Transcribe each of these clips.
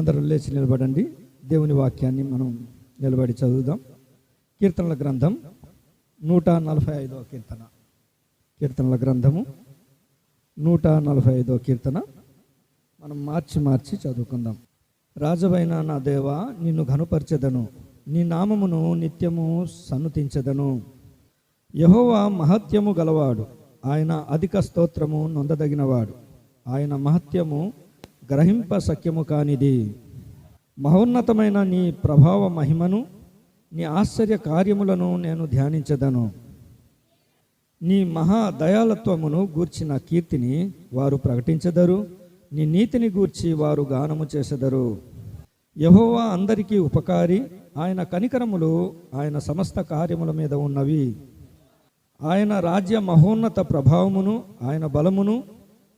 అందరూ లేచి నిలబడండి. దేవుని వాక్యాన్ని మనం నిలబడి చదువుదాం. కీర్తనల గ్రంథం 145వ కీర్తన. కీర్తనల గ్రంథము 145వ కీర్తన మనం మార్చి చదువుకుందాం. రాజవైన నా దేవా, నిన్ను ఘనుపరచెదను, నీ నామమును నిత్యము సన్నుతించెదను. యెహోవా మహత్యము గలవాడు, ఆయన అధిక స్తోత్రము నొందదగినవాడు. ఆయన మహత్యము గ్రహింప సఖ్యము కానిది. మహోన్నతమైన నీ ప్రభావ మహిమను, నీ ఆశ్చర్య కార్యములను నేను ధ్యానించదను. నీ మహా దయాళత్వమును గూర్చిన కీర్తిని వారు ప్రకటించెదరు, నీ నీతిని గూర్చి వారు గానము చేసెదరు. యెహోవా అందరికీ ఉపకారి, ఆయన కనికరములు ఆయన సమస్త కార్యముల మీద ఉన్నవి. ఆయన రాజ్య మహోన్నత ప్రభావమును, ఆయన బలమును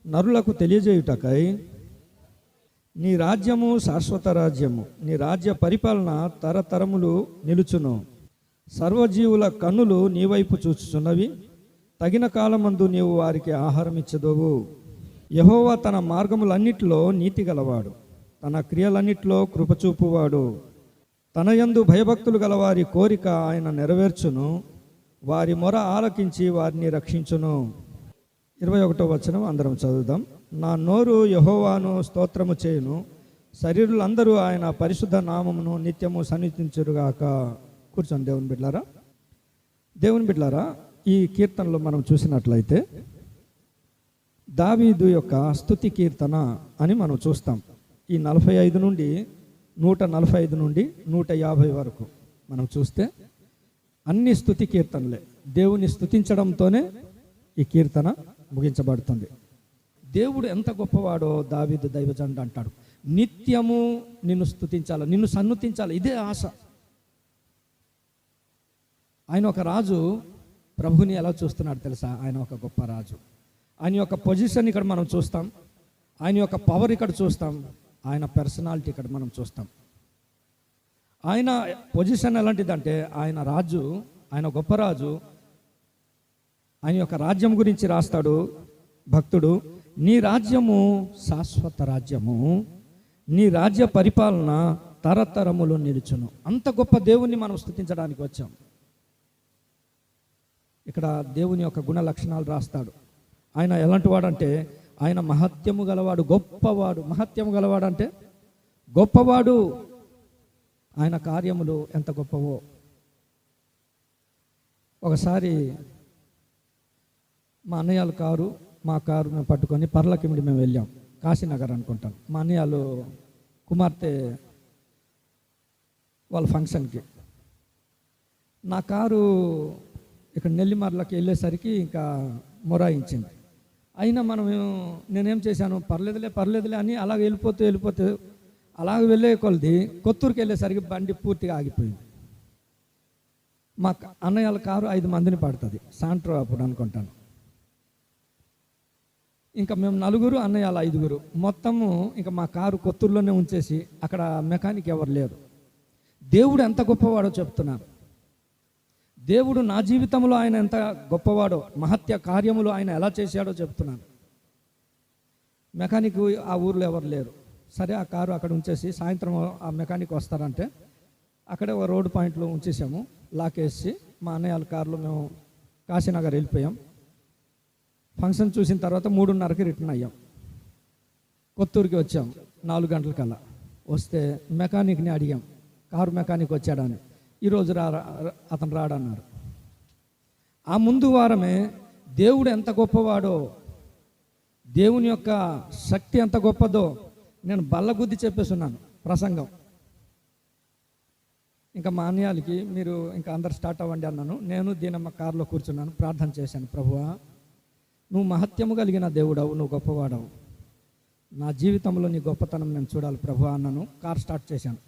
నరులకు తెలియజేయుటకై నీ రాజ్యము శాశ్వత రాజ్యము, నీ రాజ్య పరిపాలన తరతరములు నిలుచును. సర్వజీవుల కన్నులు నీ వైపు చూచుచున్నవి, తగిన కాలమందు నీవు వారికి ఆహారం ఇచ్చెదవు. యెహోవా తన మార్గములన్నిటిలో నీతి గలవాడు, తన క్రియలన్నిటిలో కృపచూపువాడు. తన యందు భయభక్తులు గలవారి కోరిక ఆయన నెరవేర్చును, వారి మొర ఆలకించి వారిని రక్షించును. 21వ వచనం అందరం చదువుదాం. నా నోరు యెహోవాను స్తోత్రము చేయును, శరీరులందరూ ఆయన పరిశుద్ధ నామమును నిత్యము సన్నిధించురుగాక. కూర్చోండి దేవుని బిడ్డలారా, ఈ కీర్తనలో మనం చూసినట్లయితే దావీదు యొక్క స్తుతి కీర్తన అని మనం చూస్తాం. ఈ 45 నుండి 145 నుండి 150 వరకు మనం చూస్తే అన్ని స్తుతి కీర్తనలే. దేవుని స్తుతించడంతోనే ఈ కీర్తన ముగించబడుతుంది. దేవుడు ఎంత గొప్పవాడో దావీదు దైవజనుడు అంటాడు, నిత్యము నిన్ను స్తుతించాలి, నిన్ను సన్నుతించాలి, ఇదే ఆశ. ఆయన ఒక రాజు ప్రభుని ఎలా చూస్తున్నాడు తెలుసా? ఆయన ఒక గొప్ప రాజు. ఆయన యొక్క పొజిషన్ ఇక్కడ మనం చూస్తాం, ఆయన యొక్క పవర్ ఇక్కడ చూస్తాం, ఆయన పర్సనాలిటీ ఇక్కడ మనం చూస్తాం. ఆయన పొజిషన్ ఎలాంటిదంటే, ఆయన రాజు, ఆయన గొప్ప రాజు. ఆయన యొక్క రాజ్యం గురించి రాస్తాడు భక్తుడు, నీ రాజ్యము శాశ్వత రాజ్యము, నీ రాజ్య పరిపాలన తరతరములు నిలుచును. అంత గొప్ప దేవుణ్ణి మనం స్తుతించడానికి వచ్చాం. ఇక్కడ దేవుని యొక్క గుణ లక్షణాలు రాస్తాడు. ఆయన ఎలాంటి వాడంటే, ఆయన మహత్యము గలవాడు, గొప్పవాడు. మహత్యము గలవాడు అంటే గొప్పవాడు. ఆయన కార్యములు ఎంత గొప్పవో. ఒకసారి మా అన్నయ్యల మా కారు మేము పట్టుకొని పర్లకిమిడి మేము వెళ్ళాం. కాశీనగర్ అనుకుంటాం. మా అన్నయ్యలు కుమార్తె వాళ్ళ ఫంక్షన్కి. నా కారు ఇక్కడ నెల్లిమర్లకి వెళ్ళేసరికి ఇంకా మొరాయించింది. అయినా నేనేం చేశాను, పర్లేదులే అని అలాగ వెళ్ళిపోతూ అలాగ వెళ్ళే కొలది కొత్తూరుకి వెళ్ళేసరికి బండి పూర్తిగా ఆగిపోయింది. మా అన్నయ్యల కారు 5 మందిని పడుతుంది, సాంట్రో అప్పుడు అనుకుంటాను. ఇంకా మేము 4, అన్నయ్యల 5. మొత్తము ఇంకా మా కారు కొత్తూరులోనే ఉంచేసి, అక్కడ మెకానిక్ ఎవరు లేరు. దేవుడు ఎంత గొప్పవాడో చెప్తున్నాను. దేవుడు నా జీవితంలో ఆయన ఎంత గొప్పవాడో, మహత్య కార్యములు ఆయన ఎలా చేశాడో చెప్తున్నాను. మెకానిక్ ఆ ఊర్లో ఎవరు లేరు. సరే, ఆ కారు అక్కడ ఉంచేసి సాయంత్రం ఆ మెకానిక్ వస్తారంటే అక్కడే ఒక రోడ్డు పాయింట్లో ఉంచేసాము. లాకేసి మా అన్నయ్యల కారులో మేము కాశీనగర్ వెళ్ళిపోయాం. ఫంక్షన్ చూసిన తర్వాత 3:30కి రిటర్న్ అయ్యాం. కొత్తూరుకి వచ్చాం 4 గంటలకల్లా. వస్తే మెకానిక్ని అడిగాం, కారు మెకానిక్ వచ్చాడని. ఈరోజు అతను రాడన్నారు. ఆ ముందు వారమే దేవుడు ఎంత గొప్పవాడో, దేవుని యొక్క శక్తి ఎంత గొప్పదో నేను బల్లగుద్ది చెప్పేస్తున్నాను ప్రసంగం. ఇంకా మా అన్నయ్యలకి, మీరు ఇంకా అందరు స్టార్ట్ అవ్వండి అన్నాను. నేను దీనమ్మ కారులో కూర్చున్నాను, ప్రార్థన చేశాను. ప్రభువా, నువ్వు మహత్యము కలిగిన దేవుడవు, నువ్వు గొప్పవాడవు, నా జీవితంలో నీ గొప్పతనం నేను చూడాలి ప్రభువా అన్నాను. కార్ స్టార్ట్ చేశాను.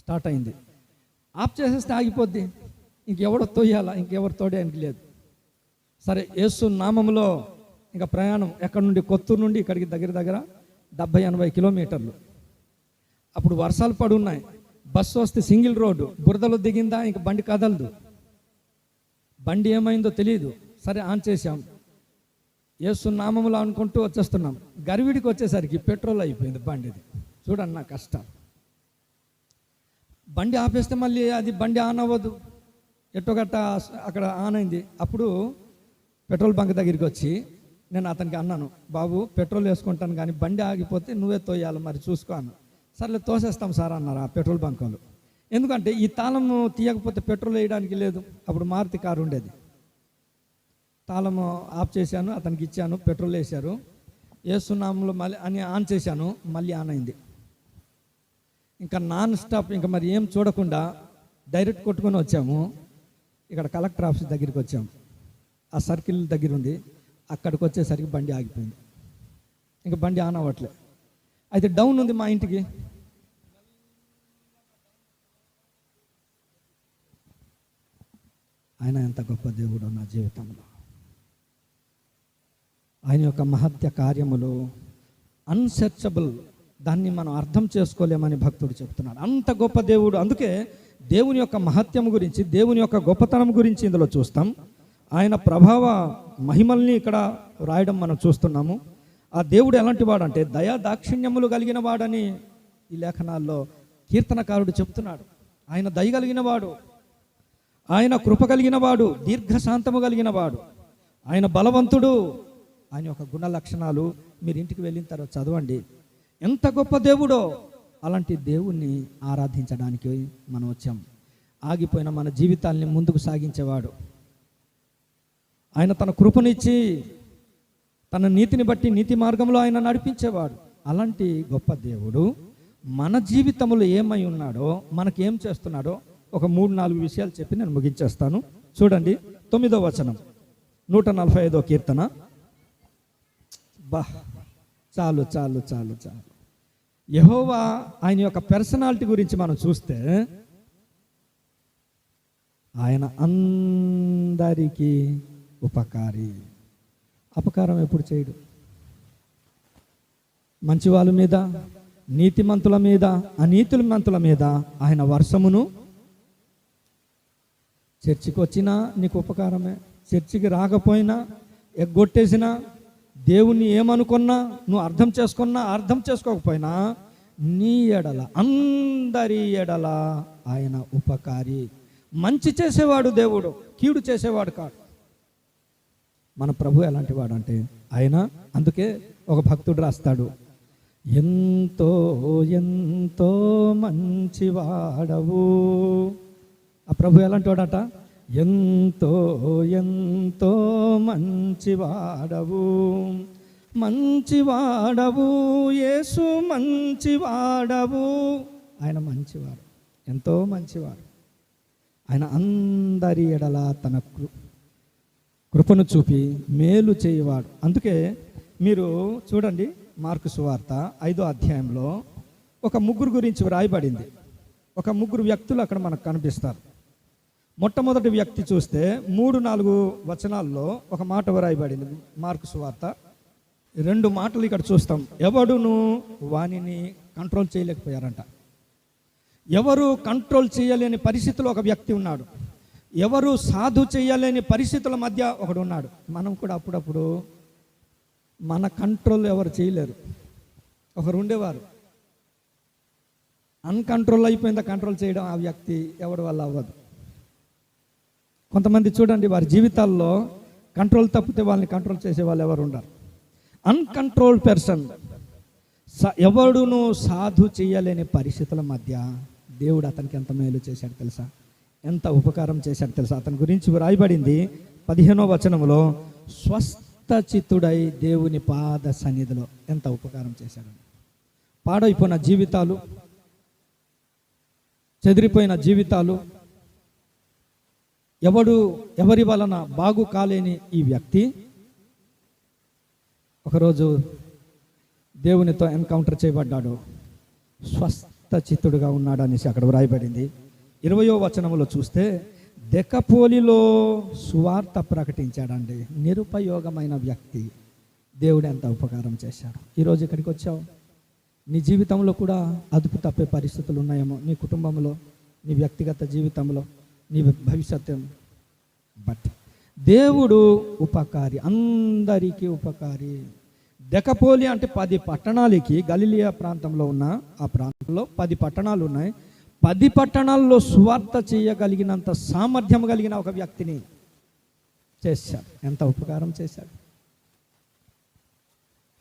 స్టార్ట్ అయింది. ఆఫ్ చేసేస్తే ఆగిపోద్ది, ఇంకెవడో తోయాలా, ఇంకెవరు తోడేయడానికి లేదు. సరే, యేసు నామములో ఇంకా ప్రయాణం. ఎక్కడి నుండి, కొత్తూరు నుండి ఇక్కడికి దగ్గర 70-80 కిలోమీటర్లు. అప్పుడు వర్షాలు పడున్నాయి. బస్సు వస్తే సింగిల్ రోడ్డు, బురదలో దిగిందా ఇంక బండి కదలదు. బండి ఏమైందో తెలియదు. సరే, ఆన్ చేశాం. యేసు నామములో అనుకుంటూ వచ్చేస్తున్నాం. గరివిడికి వచ్చేసరికి పెట్రోల్ అయిపోయింది బండిది. చూడండి నా కష్టం. బండి ఆపేస్తే మళ్ళీ అది బండి ఆన్ అవ్వదు. ఎట్టోగట్ట అక్కడ ఆన్ అయింది. అప్పుడు పెట్రోల్ బంక్ దగ్గరికి వచ్చి నేను అతనికి అన్నాను, బాబు పెట్రోల్ వేసుకుంటాను కానీ బండి ఆగిపోతే నువ్వే తోయాలి, మరి చూసుకో అన్న. సర్లే తోసేస్తాం సార్ అన్నారు ఆ పెట్రోల్ బంక్ వాళ్ళు. ఎందుకంటే ఈ తాళము తీయకపోతే పెట్రోల్ వేయడానికి లేదు. అప్పుడు మారుతి కారు ఉండేది. తాళము ఆఫ్ చేశాను, అతనికి ఇచ్చాను, పెట్రోల్ వేశారు. వేస్తున్నాములో మళ్ళీ అని ఆన్ చేశాను, మళ్ళీ ఆన్ అయింది. ఇంకా నాన్ స్టాప్, ఇంకా మరి ఏం చూడకుండా డైరెక్ట్ కొట్టుకొని వచ్చాము. ఇక్కడ కలెక్టర్ ఆఫీస్ దగ్గరికి వచ్చాము. ఆ సర్కిల్ దగ్గర ఉంది. అక్కడికి వచ్చేసరికి బండి ఆగిపోయింది. ఇంకా బండి ఆన్ అవ్వట్లే. అయితే డౌన్ ఉంది మా ఇంటికి. ఆయన ఎంత గొప్ప దేవుడు నా జీవితంలో. ఆయన యొక్క మహత్య కార్యములు అన్సెర్చబుల్, దాన్ని మనం అర్థం చేసుకోలేమని భక్తుడు చెప్తున్నాడు. అంత గొప్ప దేవుడు. అందుకే దేవుని యొక్క మహత్యము గురించి, దేవుని యొక్క గొప్పతనం గురించి ఇందులో చూస్తాం. ఆయన ప్రభావ మహిమల్ని ఇక్కడ రాయడం మనం చూస్తున్నాము. ఆ దేవుడు ఎలాంటి వాడంటే దయా దాక్షిణ్యములు కలిగిన వాడని ఈ లేఖనాల్లో కీర్తనకారుడు చెప్తున్నాడు. ఆయన దయ కలిగిన వాడు, ఆయన కృప కలిగిన వాడు, దీర్ఘశాంతము కలిగిన వాడు, ఆయన బలవంతుడు. ఆయన యొక్క గుణ లక్షణాలు మీరు ఇంటికి వెళ్ళిన తర్వాత చదవండి. ఎంత గొప్ప దేవుడో. అలాంటి దేవుణ్ణి ఆరాధించడానికి మనం వచ్చాం. ఆగిపోయిన మన జీవితాల్ని ముందుకు సాగించేవాడు. ఆయన తన కృపనిచ్చి తన నీతిని బట్టి నీతి మార్గంలో ఆయన నడిపించేవాడు. అలాంటి గొప్ప దేవుడు మన జీవితంలో ఏమై ఉన్నాడో, మనకేం చేస్తున్నాడో ఒక 3-4 విషయాలు చెప్పి నేను ముగించేస్తాను. చూడండి 9వ వచనం, 145వ కీర్తన. చాలు చాలు చాలు చాలు. యెహోవా ఆయన యొక్క పర్సనాలిటీ గురించి మనం చూస్తే ఆయన అందరికీ ఉపకారి. అపకారం ఎప్పుడు చేయడు. మంచి వాళ్ళ మీద, నీతిమంతుల మీద, అనీతిమంతుల మీద ఆయన వర్షమును. చర్చికి వచ్చినా నీకు ఉపకారమే, చర్చికి రాకపోయినా, ఎగ్గొట్టేసినా, దేవుణ్ణి ఏమనుకున్నా, నువ్వు అర్థం చేసుకున్నా అర్థం చేసుకోకపోయినా, నీ ఎడల, అందరి ఎడల ఆయన ఉపకారి. మంచి చేసేవాడు దేవుడు, కీడు చేసేవాడు కాదు. మన ప్రభు ఎలాంటి వాడు అంటే ఆయన, అందుకే ఒక భక్తుడు రాస్తాడు, ఎంతో ఎంతో మంచివాడవు. ఆ ప్రభు ఎలాంటి వాడట, ఎంతో ఎంతో మంచివాడవు, మంచివాడవు యేసు, మంచివాడవు. ఆయన మంచివాడు, ఎంతో మంచివాడు. ఆయన అందరి ఎడల తన కృపను చూపి మేలు చేయవాడు. అందుకే మీరు చూడండి మార్కు సువార్త 5వ అధ్యాయంలో ఒక ముగ్గురు గురించి వ్రాయబడింది. ఒక ముగ్గురు వ్యక్తులు అక్కడ మనకు కనిపిస్తారు. మొట్టమొదటి వ్యక్తి చూస్తే 3-4 వచనాల్లో ఒక మాట వ్రాయబడింది. మార్కు సువార్త 2 మాటలు ఇక్కడ చూస్తాం. ఎవడును వానిని కంట్రోల్ చేయలేకపోయారంట. ఎవరు కంట్రోల్ చేయలేని పరిస్థితిలో ఒక వ్యక్తి ఉన్నాడు. ఎవరు సాధు చేయలేని పరిస్థితుల మధ్య ఒకడు ఉన్నాడు. మనం కూడా అప్పుడప్పుడు మన కంట్రోల్ ఎవరు చేయలేరు. ఒకరు ఉండేవారు, అన్కంట్రోల్ అయిపోయిందా కంట్రోల్ చేయడం ఆ వ్యక్తి ఎవరి వల్ల అవ్వదు. కొంతమంది చూడండి, వారి జీవితాల్లో కంట్రోల్ తప్పితే వాళ్ళని కంట్రోల్ చేసే వాళ్ళు ఎవరు ఉండరు. Uncontrolled person. ఎవడును సాధు చేయలేని పరిస్థితుల మధ్య దేవుడు అతనికి ఎంత మేలు చేశాడు తెలుసా, ఎంత ఉపకారం చేశాడు తెలుసా. అతని గురించి వ్రాయబడింది 15వ వచనంలో, స్వస్థ చిత్తుడై దేవుని పాద సన్నిధిలో ఎంత ఉపకారం చేశాడు. పాడైపోయిన జీవితాలు, చెదిరిపోయిన జీవితాలు, ఎవరి వలన బాగు కాలేని ఈ వ్యక్తి ఒకరోజు దేవునితో ఎన్కౌంటర్ చేయబడ్డాడు. స్వస్థ చిత్తుడుగా ఉన్నాడు అనేసి అక్కడ వ్రాయబడింది. 20వ వచనంలో చూస్తే దెకపోలిలో సువార్త ప్రకటించాడండి. నిరుపయోగమైన వ్యక్తి దేవుడు ఎంత ఉపకారం చేశాడు. ఈరోజు ఇక్కడికి వచ్చావు, నీ జీవితంలో కూడా అదుపు తప్పే పరిస్థితులు ఉన్నాయేమో, నీ కుటుంబంలో, నీ వ్యక్తిగత జీవితంలో, నీ భవిష్యత్తు. బట్ దేవుడు ఉపకారి, అందరికీ ఉపకారి. దెకపోలి అంటే 10 పట్టణాలకి, గలిలియా ప్రాంతంలో ఉన్న ఆ ప్రాంతంలో 10 పట్టణాలు ఉన్నాయి. 10 పట్టణాల్లో సువార్త చేయగలిగినంత సామర్థ్యం కలిగిన ఒక వ్యక్తిని చేశాడు. ఎంత ఉపకారం చేశాడు.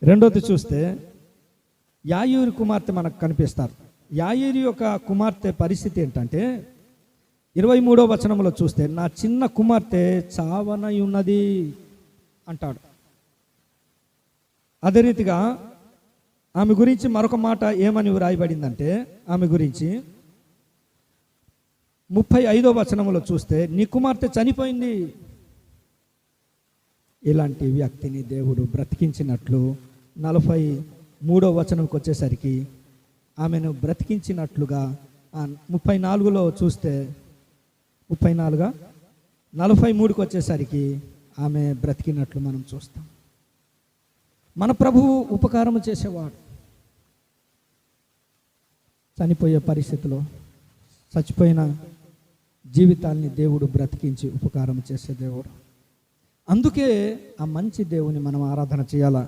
రెండోది చూస్తే యాయూరు కుమార్తె మనకు కనిపిస్తారు. యాయూరు యొక్క కుమార్తె పరిస్థితి ఏంటంటే 23వ వచనంలో చూస్తే, నా చిన్న కుమార్తె చావనై ఉన్నది అంటాడు. అదే రీతిగా ఆమె గురించి మరొక మాట ఏమని వ్రాయబడిందంటే, ఆమె గురించి 35వ వచనంలో చూస్తే, నీ కుమార్తె చనిపోయింది. ఇలాంటి వ్యక్తిని దేవుడు బ్రతికించినట్లు 43వ వచనంకి వచ్చేసరికి ఆమెను బ్రతికించినట్లుగా 34లో చూస్తే 43కి వచ్చేసరికి ఆమె బ్రతికినట్లు మనం చూస్తాం. మన ప్రభువు ఉపకారం చేసేవాడు. చనిపోయే పరిస్థితిలో చచ్చిపోయిన జీవితాల్ని దేవుడు బ్రతికించి ఉపకారం చేసే దేవుడు. అందుకే ఆ మంచి దేవుని మనం ఆరాధన చేయాలా.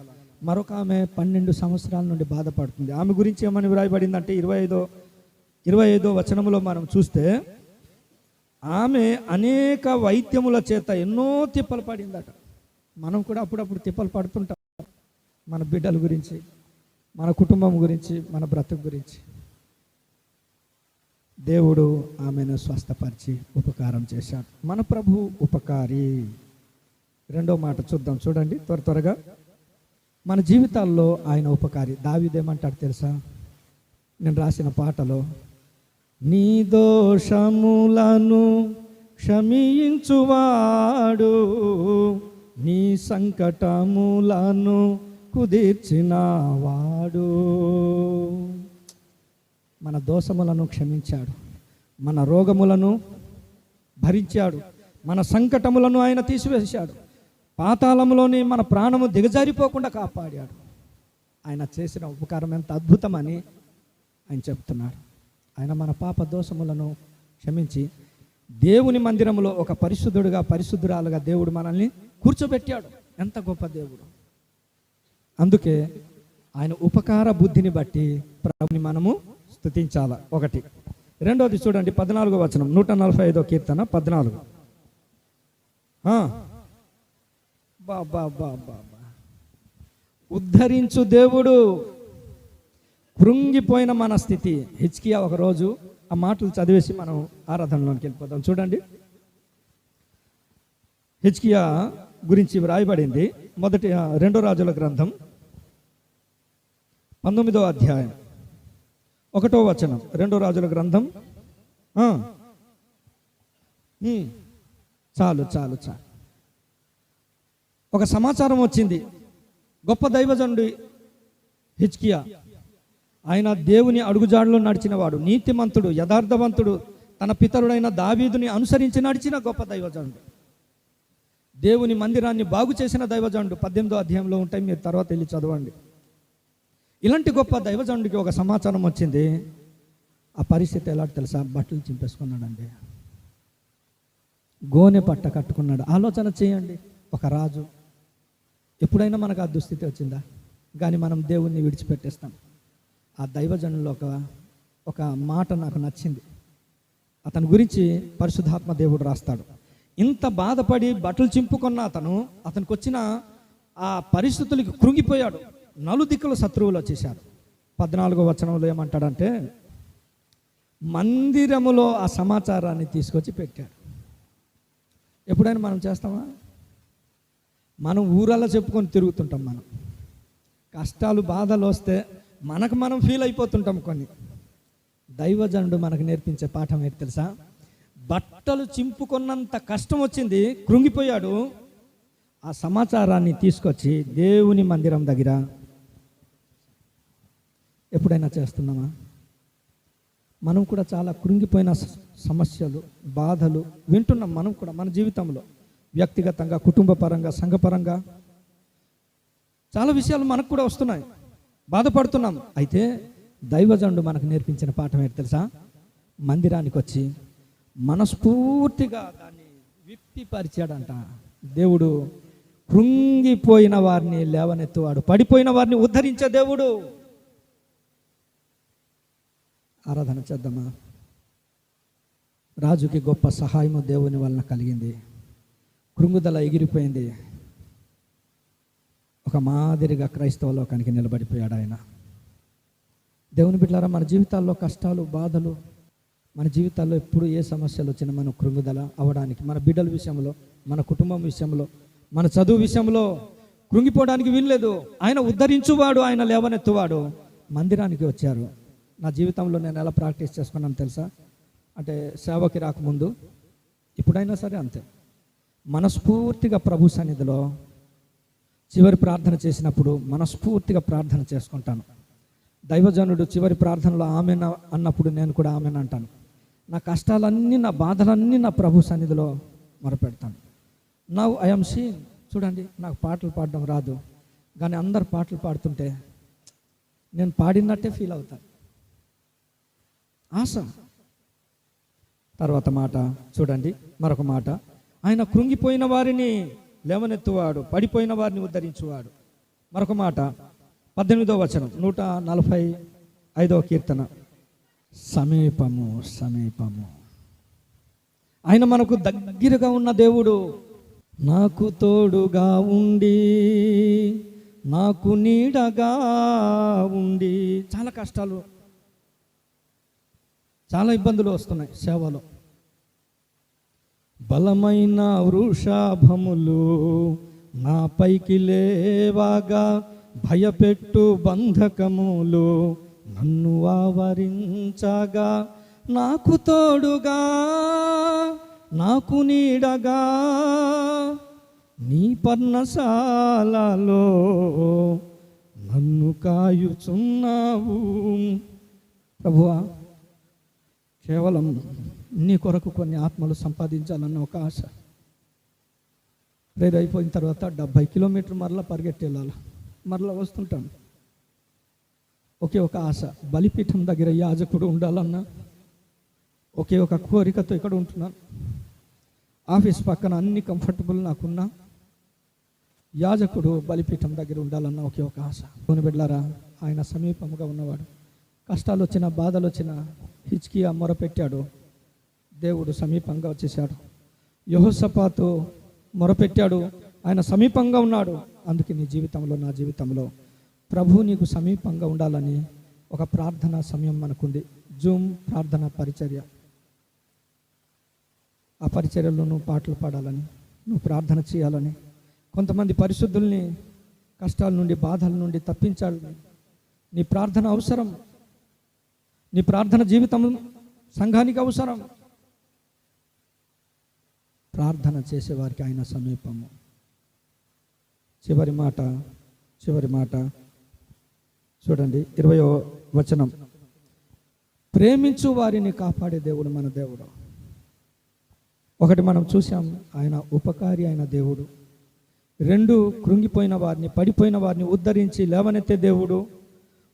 మరొక ఆమె 12 సంవత్సరాల నుండి బాధపడుతుంది. ఆమె గురించి ఏమని వ్రాయబడిందంటే 25వ వచనంలో మనం చూస్తే, ఆమె అనేక వైద్యముల చేత ఎన్నో తిప్పలు పడిందట. మనం కూడా అప్పుడప్పుడు తిప్పలు పడుతుంటాం, మన బిడ్డల గురించి, మన కుటుంబం గురించి, మన బ్రతుకు గురించి. దేవుడు ఆమెను స్వస్థపరిచి ఉపకారం చేశాడు. మన ప్రభు ఉపకారి. రెండో మాట చూద్దాం, చూడండి త్వరగా. మన జీవితాల్లో ఆయన ఉపకారి. దావీదేమంటాడు తెలుసా? నేను రాసిన పాటలో, నీ దోషములను క్షమించువాడు, నీ సంకటములను కుదిర్చినవాడు. మన దోషములను క్షమించాడు, మన రోగములను భరించాడు, మన సంకటములను ఆయన తీసివేశాడు, పాతాళంలోని మన ప్రాణము దిగజారిపోకుండా కాపాడాడు. ఆయన చేసిన ఉపకారం ఎంత అద్భుతమని ఆయన చెప్తున్నాడు. ఆయన మన పాప దోషములను క్షమించి దేవుని మందిరంలో ఒక పరిశుద్ధుడుగా, పరిశుద్ధురాలుగా దేవుడు మనల్ని కూర్చోబెట్టాడు. ఎంత గొప్ప దేవుడు. అందుకే ఆయన ఉపకార బుద్ధిని బట్టి ప్రభుని మనము స్తుతించాల. ఒకటి. రెండోది చూడండి 14వ వచనం, 145వ కీర్తన 14. ఉద్ధరించు దేవుడు. కృంగిపోయిన మన స్థితి. హిజ్కియా ఒకరోజు ఆ మాటలు చదివేసి మనం ఆరాధనలోకి వెళ్ళిపోతాం. చూడండి, హిజ్కియా గురించి వ్రాయబడింది 2 రాజుల గ్రంథం 19వ అధ్యాయం 1వ వచనం. 2 రాజుల గ్రంథం. చాలు. ఒక సమాచారం వచ్చింది. గొప్ప దైవజనుడు హిజ్కియా, ఆయన దేవుని అడుగుజాడలో నడిచినవాడు, నీతిమంతుడు, యథార్థవంతుడు, తన పితరుడైన దావీదుని అనుసరించి నడిచిన గొప్ప దైవజనుడు, దేవుని మందిరాన్ని బాగు చేసిన దైవజనుడు. 18వ అధ్యాయంలో ఉంటాయి, మీరు తర్వాత వెళ్ళి చదవండి. ఇలాంటి గొప్ప దైవజనుడికి ఒక సమాచారం వచ్చింది. ఆ పరిస్థితి ఎలా తెలుసా? బట్టలు చింపేసుకున్నాడండి, గోనె పట్ట కట్టుకున్నాడు. ఆలోచన చేయండి, ఒక రాజు. ఎప్పుడైనా మనకు ఆ దుస్థితి వచ్చిందా? కానీ మనం దేవుణ్ణి విడిచిపెట్టేస్తాం. ఆ దైవజనుల్లో ఒక మాట నాకు నచ్చింది. అతని గురించి పరిశుద్ధాత్మ దేవుడు రాస్తాడు. ఇంత బాధపడి బట్టలు చింపుకున్న అతనికి వచ్చిన ఆ పరిస్థితులకి కృంగిపోయాడు. నలుదిక్కుల శత్రువులు వచ్చేసారు. 14వ వచనంలో ఏమంటాడంటే, మందిరములో ఆ సమాచారాన్ని తీసుకొచ్చి పెట్టాడు. ఎప్పుడైనా మనం చేస్తామా? మనం ఊరల్లా చెప్పుకొని తిరుగుతుంటాం. మనం కష్టాలు, బాధలు వస్తే మనకు మనం ఫీల్ అయిపోతుంటాం. కొన్ని దైవజనుడు మనకు నేర్పించే పాఠం ఏంటి తెలుసా? బట్టలు చింపుకున్నంత కష్టం వచ్చింది, కృంగిపోయాడు. ఆ సమాచారాన్ని తీసుకొచ్చి దేవుని మందిరం దగ్గర ఎప్పుడైనా చేస్తున్నామా? మనం కూడా చాలా కృంగిపోయిన సమస్యలు, బాధలు వింటున్నాం. మనం కూడా మన జీవితంలో వ్యక్తిగతంగా, కుటుంబ పరంగా, సంఘపరంగా చాలా విషయాలు మనకు కూడా వస్తున్నాయి, బాధపడుతున్నాం. అయితే దైవజనుడు మనకు నేర్పించిన పాఠం ఏంటి తెలుసా? మందిరానికి వచ్చి మనస్ఫూర్తిగా దాన్ని విప్పిపరిచాడంట. దేవుడు కృంగిపోయిన వారిని లేవనెత్తువాడు, పడిపోయిన వారిని ఉద్ధరించే దేవుడు. ఆరాధన చేద్దామా? రాజుకి గొప్ప సహాయము దేవుని వలన కలిగింది. కృంగుదల ఎగిరిపోయింది. ఒక మాదిరిగా క్రైస్తవ లోకానికి నిలబడిపోయాడు ఆయన. దేవుని బిడ్డలారా, మన జీవితాల్లో కష్టాలు, బాధలు, మన జీవితాల్లో ఎప్పుడు ఏ సమస్యలు వచ్చినా మనం కృంగుదల అవ్వడానికి, మన బిడ్డల విషయంలో, మన కుటుంబం విషయంలో, మన చదువు విషయంలో కృంగిపోవడానికి వీల్లేదు. ఆయన ఉద్ధరించువాడు, ఆయన లేవనెత్తువాడు. మందిరానికి వచ్చారు. నా జీవితంలో నేను ఎలా ప్రాక్టీస్ చేసుకున్నాను తెలుసా? అంటే సేవకి రాకముందు, ఇప్పుడైనా సరే అంతే, మనస్ఫూర్తిగా ప్రభు సన్నిధిలో చివరి ప్రార్థన చేసినప్పుడు మనస్ఫూర్తిగా ప్రార్థన చేసుకుంటాను. దైవజనుడు చివరి ప్రార్థనలో ఆమెన్ అన్నప్పుడు నేను కూడా ఆమెన్ అంటాను. నా కష్టాలన్నీ, నా బాధలన్నీ నా ప్రభు సన్నిధిలో మొరపెడతాను. Now I'm scene. చూడండి, నాకు పాటలు పాడడం రాదు, కానీ అందరు పాటలు పాడుతుంటే నేను పాడినట్టే ఫీల్ అవుతాను. ఆశ. తర్వాత మాట చూడండి, మరొక మాట, ఆయన కృంగిపోయిన వారిని లేవనెత్తువాడు, పడిపోయిన వారిని ఉద్ధరించువాడు. మరొక మాట 18వ వచనం, 145వ కీర్తన. సమీపము, సమీపము. ఆయన మనకు దగ్గరగా ఉన్న దేవుడు. నాకు తోడుగా ఉండి, నాకు నీడగా ఉండి. చాలా కష్టాలు, చాలా ఇబ్బందులు వస్తున్నాయి సేవలో. బలమైన వృషభములు నా పైకి లేవాగా, భయపెట్టు బంధకములు నన్ను ఆవరించగా. నాకు తోడుగా, నాకు నీడగా, నీ పర్ణశాలలో నన్ను కాయుచున్నావు. ప్రభువా, కేవలం నీ కొరకు కొన్ని ఆత్మలు సంపాదించాలన్న ఒక ఆశ. ప్రేర్ అయిపోయిన తర్వాత 70 కిలోమీటర్లు మరలా పరిగెట్టి వెళ్ళాలి, మరలా వస్తుంటాను. ఒకే ఒక ఆశ, బలిపీఠం దగ్గర యాజకుడు ఉండాలన్న ఒకే ఒక కోరికతో ఇక్కడ ఉంటున్నాను. ఆఫీస్ పక్కన అన్ని కంఫర్టబుల్ నాకున్నా, యాజకుడు బలిపీఠం దగ్గర ఉండాలన్న ఒకే ఒక ఆశ. దేవుని బిడ్డలారా, ఆయన సమీపముగా ఉన్నవాడు. కష్టాలు వచ్చినా, బాధలు వచ్చినా హిజ్కియా మొరపెట్టాడు, దేవుడు సమీపంగా వచ్చేసాడు. యెహోషాపాతు మొరపెట్టాడు, ఆయన సమీపంగా ఉన్నాడు. అందుకే నీ జీవితంలో, నా జీవితంలో ప్రభు నీకు సమీపంగా ఉండాలని ఒక ప్రార్థనా సమయం మనకుంది. జూమ్ ప్రార్థన పరిచర్య. ఆ పరిచర్యలో నువ్వు పాటలు పాడాలని, నువ్వు ప్రార్థన చేయాలని, కొంతమంది పరిశుద్ధుల్ని కష్టాల నుండి, బాధల నుండి తప్పించాలని నీ ప్రార్థన అవసరం. నీ ప్రార్థన జీవితం సంఘానికి అవసరం. ప్రార్థన చేసేవారికి ఆయన సమీపము. చివరి మాట చూడండి, 20వ వచనం. ప్రేమించు వారిని కాపాడే దేవుడు మన దేవుడు. ఒకటి మనం చూసాం, ఆయన ఉపకారి అయిన దేవుడు. 2, కృంగిపోయిన వారిని, పడిపోయిన వారిని ఉద్ధరించి లేవనెత్తే దేవుడు.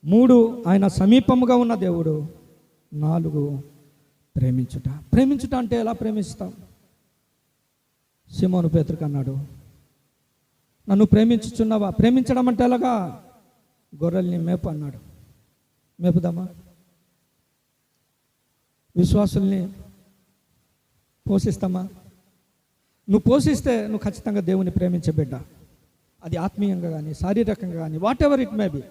3, ఆయన సమీపముగా ఉన్న దేవుడు. 4, ప్రేమించుట. ప్రేమించుట అంటే ఎలా ప్రేమిస్తాం? సీమోను పేతురుకు అన్నాడు, నన్ను ప్రేమించుచున్నావా? ప్రేమించడం అంటే ఎలాగా? గొర్రెల్ని మేపు అన్నాడు. మేపుదామా? విశ్వాసుల్ని పోషిస్తామా? నువ్వు పోషిస్తే నువ్వు ఖచ్చితంగా దేవుని ప్రేమించే బిడ్డ. అది ఆత్మీయంగా కానీ, శారీరకంగా కానీ, whatever it may be.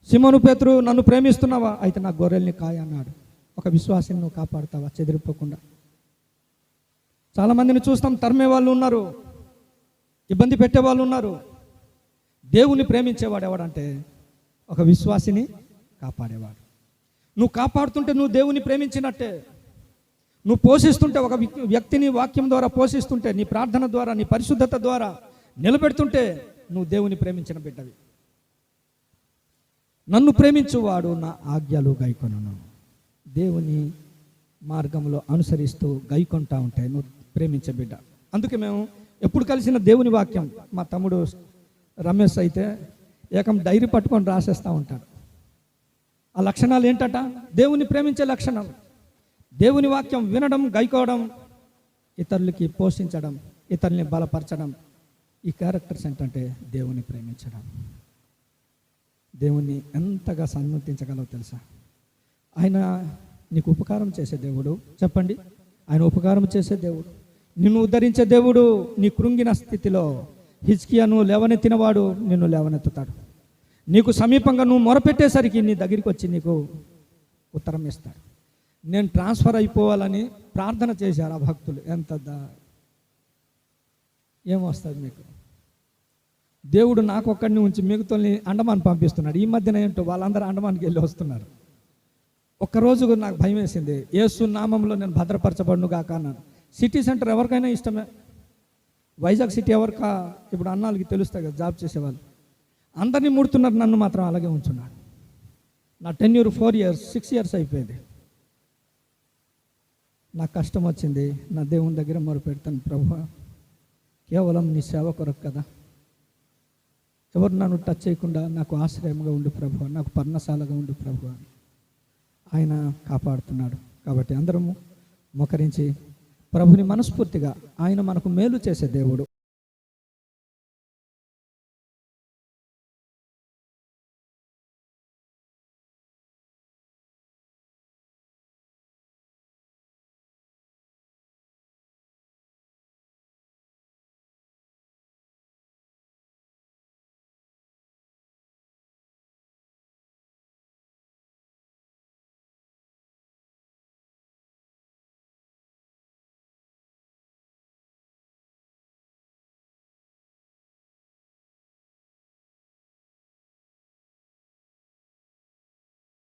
సీమోను పేతురు, నన్ను ప్రేమిస్తున్నావా? అయితే నా గొర్రెల్ని కాయ అన్నాడు. ఒక విశ్వాసిని నువ్వు కాపాడుతావా చెదిరిపోకుండా? చాలామందిని చూస్తాం, తరిమే వాళ్ళు ఉన్నారు, ఇబ్బంది పెట్టే వాళ్ళు ఉన్నారు. దేవుని ప్రేమించేవాడు ఎవడంటే ఒక విశ్వాసిని కాపాడేవాడు. నువ్వు కాపాడుతుంటే నువ్వు దేవుని ప్రేమించినట్టే. నువ్వు పోషిస్తుంటే, ఒక వ్యక్తిని వాక్యం ద్వారా పోషిస్తుంటే, నీ ప్రార్థన ద్వారా, నీ పరిశుద్ధత ద్వారా నిలబెడుతుంటే నువ్వు దేవుని ప్రేమించిన బిడ్డవి. నన్ను ప్రేమించువాడు నా ఆజ్ఞలు గైకొనును. దేవుని మార్గంలో అనుసరిస్తూ గైకొంటా ఉంటే నువ్వు ప్రేమించే బిడ్డ. అందుకే మేము ఎప్పుడు కలిసిన దేవుని వాక్యం, మా తమ్ముడు రమేష్ అయితే ఏకం డైరీ పట్టుకొని రాసేస్తూ ఉంటాడు. ఆ లక్షణాలు ఏంటట? దేవుని ప్రేమించే లక్షణం. దేవుని వాక్యం వినడం, గైకోవడం, ఇతరులకి పోషించడం, ఇతరుల్ని బలపరచడం. ఈ క్యారెక్టర్స్ ఏంటంటే దేవుని ప్రేమించడం. దేవుణ్ణి ఎంతగా సన్మతించగలవు తెలుసా? ఆయన నీకు ఉపకారం చేసే దేవుడు. చెప్పండి, ఆయన ఉపకారం చేసే దేవుడు, నిన్ను ఉద్ధరించే దేవుడు. నీ కృంగిన స్థితిలో హిజ్కియాను లేవనెత్తినవాడు నిన్ను లేవనెత్తుతాడు. నీకు సమీపంగా నువ్వు మొరపెట్టేసరికి నీ దగ్గరికి వచ్చి నీకు ఉత్తరం ఇస్తాడు. నేను ట్రాన్స్ఫర్ అయిపోవాలని ప్రార్థన చేశారు ఆ భక్తులు. ఏమొస్తుంది మీకు? దేవుడు నాకు ఒక్కడిని ఉంచి మిగతాని అండమాన్ పంపిస్తున్నాడు. ఈ మధ్యన ఏంటో వాళ్ళందరూ అండమాన్కి వెళ్ళి వస్తున్నారు. ఒక్కరోజు నాకు భయం వేసింది. యేసు నామంలో నేను భద్రపరచబడును గాక అన్నాను. సిటీ సెంటర్ ఎవరికైనా ఇష్టమే. వైజాగ్ సిటీ ఎవరికా ఇప్పుడు అన్నాళ్ళకి తెలుస్తాయి కదా, జాబ్ చేసేవాళ్ళు అందరినీ ముడుతున్నారు, నన్ను మాత్రం అలాగే ఉంచున్నాడు. నా టెన్యూర్ 4 years 6 years అయిపోయింది. నాకు కష్టం వచ్చింది, నా దేవుని దగ్గర మొరపెడతాను, ప్రభువా కేవలం నీ సేవ కొరకు కదా, ఎవరు నన్ను టచ్ చేయకుండా నాకు ఆశ్రయంగా ఉండు ప్రభువా, నాకు పర్ణశాలగా ఉండు ప్రభువా. ఆయన కాపాడుతున్నాడు. కాబట్టి అందరము మోకరించి ప్రభుని మనస్ఫూర్తిగా, ఆయన మనకు మేలు చేసే దేవుడు.